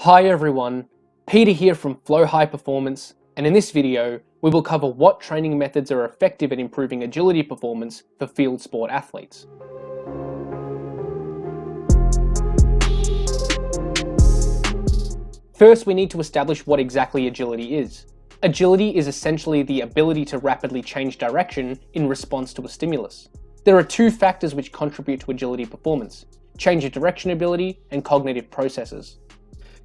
Hi everyone, Peter here from Flow High Performance, and in this video we will cover what training methods are effective at improving agility performance for field sport athletes. First, we need to establish what exactly agility is. Agility is essentially the ability to rapidly change direction in response to a stimulus. There are two factors which contribute to agility performance: change of direction ability and cognitive processes.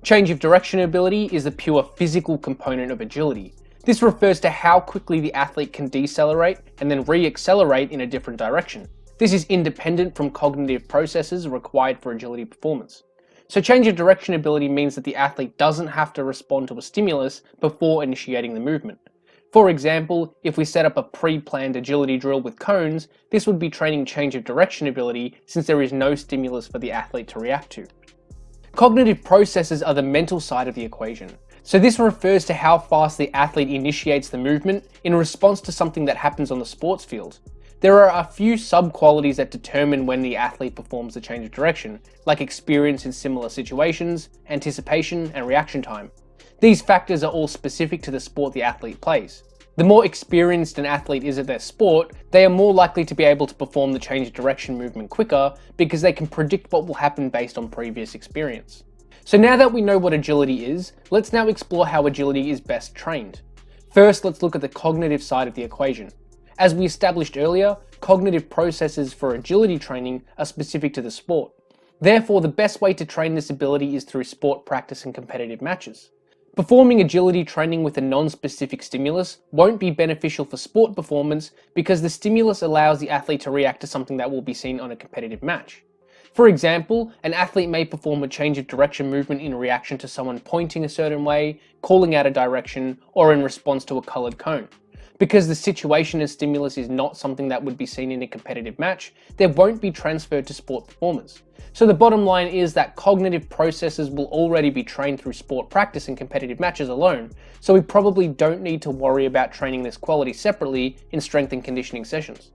Change of direction ability is the pure physical component of agility. This refers to how quickly the athlete can decelerate and then re-accelerate in a different direction. This is independent from cognitive processes required for agility performance. So change of direction ability means that the athlete doesn't have to respond to a stimulus before initiating the movement. For example, if we set up a pre-planned agility drill with cones, this would be training change of direction ability since there is no stimulus for the athlete to react to. Cognitive processes are the mental side of the equation. So this refers to how fast the athlete initiates the movement in response to something that happens on the sports field. There are a few sub-qualities that determine when the athlete performs the change of direction, like experience in similar situations, anticipation, and reaction time. These factors are all specific to the sport the athlete plays. The more experienced an athlete is at their sport, they are more likely to be able to perform the change of direction movement quicker because they can predict what will happen based on previous experience. So now that we know what agility is, let's now explore how agility is best trained. First, let's look at the cognitive side of the equation. As we established earlier, cognitive processes for agility training are specific to the sport. Therefore, the best way to train this ability is through sport practice and competitive matches. Performing agility training with a non-specific stimulus won't be beneficial for sport performance because the stimulus allows the athlete to react to something that will be seen on a competitive match. For example, an athlete may perform a change of direction movement in reaction to someone pointing a certain way, calling out a direction, or in response to a colored cone. Because the situation and stimulus is not something that would be seen in a competitive match, there won't be transferred to sport performance. So the bottom line is that cognitive processes will already be trained through sport practice and competitive matches alone, so we probably don't need to worry about training this quality separately in strength and conditioning sessions.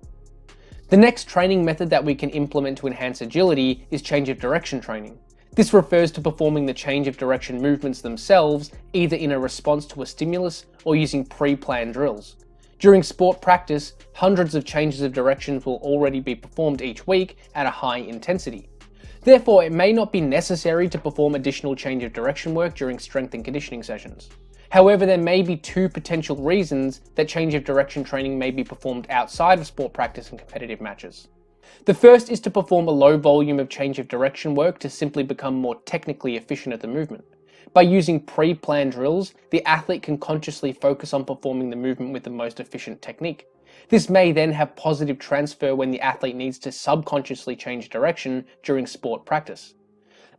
The next training method that we can implement to enhance agility is change of direction training. This refers to performing the change of direction movements themselves, either in a response to a stimulus or using pre-planned drills. During sport practice, hundreds of changes of directions will already be performed each week at a high intensity. Therefore, it may not be necessary to perform additional change of direction work during strength and conditioning sessions. However, there may be two potential reasons that change of direction training may be performed outside of sport practice and competitive matches. The first is to perform a low volume of change of direction work to simply become more technically efficient at the movement. By using pre-planned drills, the athlete can consciously focus on performing the movement with the most efficient technique. This may then have positive transfer when the athlete needs to subconsciously change direction during sport practice.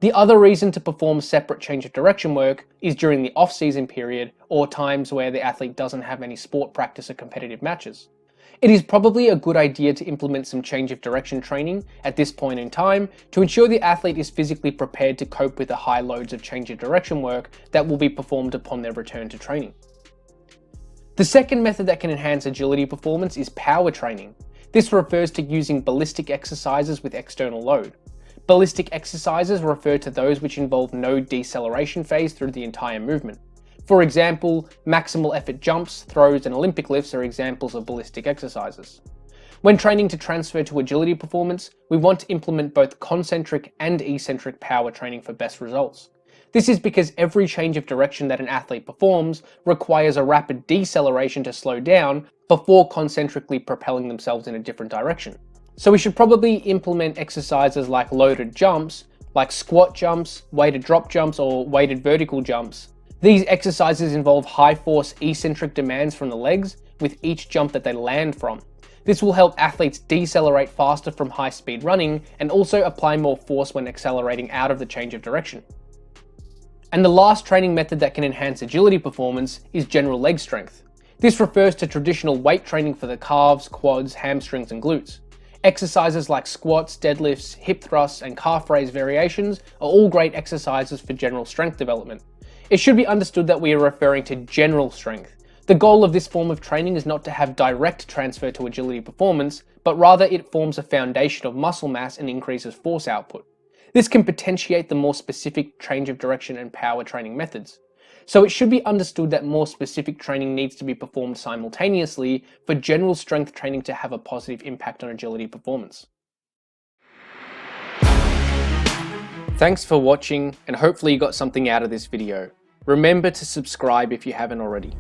The other reason to perform separate change of direction work is during the off-season period or times where the athlete doesn't have any sport practice or competitive matches. It is probably a good idea to implement some change of direction training at this point in time to ensure the athlete is physically prepared to cope with the high loads of change of direction work that will be performed upon their return to training. The second method that can enhance agility performance is power training. This refers to using ballistic exercises with external load. Ballistic exercises refer to those which involve no deceleration phase through the entire movement. For example, maximal effort jumps, throws, and Olympic lifts are examples of ballistic exercises. When training to transfer to agility performance, we want to implement both concentric and eccentric power training for best results. This is because every change of direction that an athlete performs requires a rapid deceleration to slow down before concentrically propelling themselves in a different direction. So we should probably implement exercises like loaded jumps, like squat jumps, weighted drop jumps, or weighted vertical jumps. These exercises involve high force eccentric demands from the legs with each jump that they land from. This will help athletes decelerate faster from high speed running and also apply more force when accelerating out of the change of direction. And the last training method that can enhance agility performance is general leg strength. This refers to traditional weight training for the calves, quads, hamstrings, and glutes. Exercises like squats, deadlifts, hip thrusts, and calf raise variations are all great exercises for general strength development. It should be understood that we are referring to general strength. The goal of this form of training is not to have direct transfer to agility performance, but rather it forms a foundation of muscle mass and increases force output. This can potentiate the more specific change of direction and power training methods. So it should be understood that more specific training needs to be performed simultaneously for general strength training to have a positive impact on agility performance. Thanks for watching, and hopefully you got something out of this video. Remember to subscribe if you haven't already.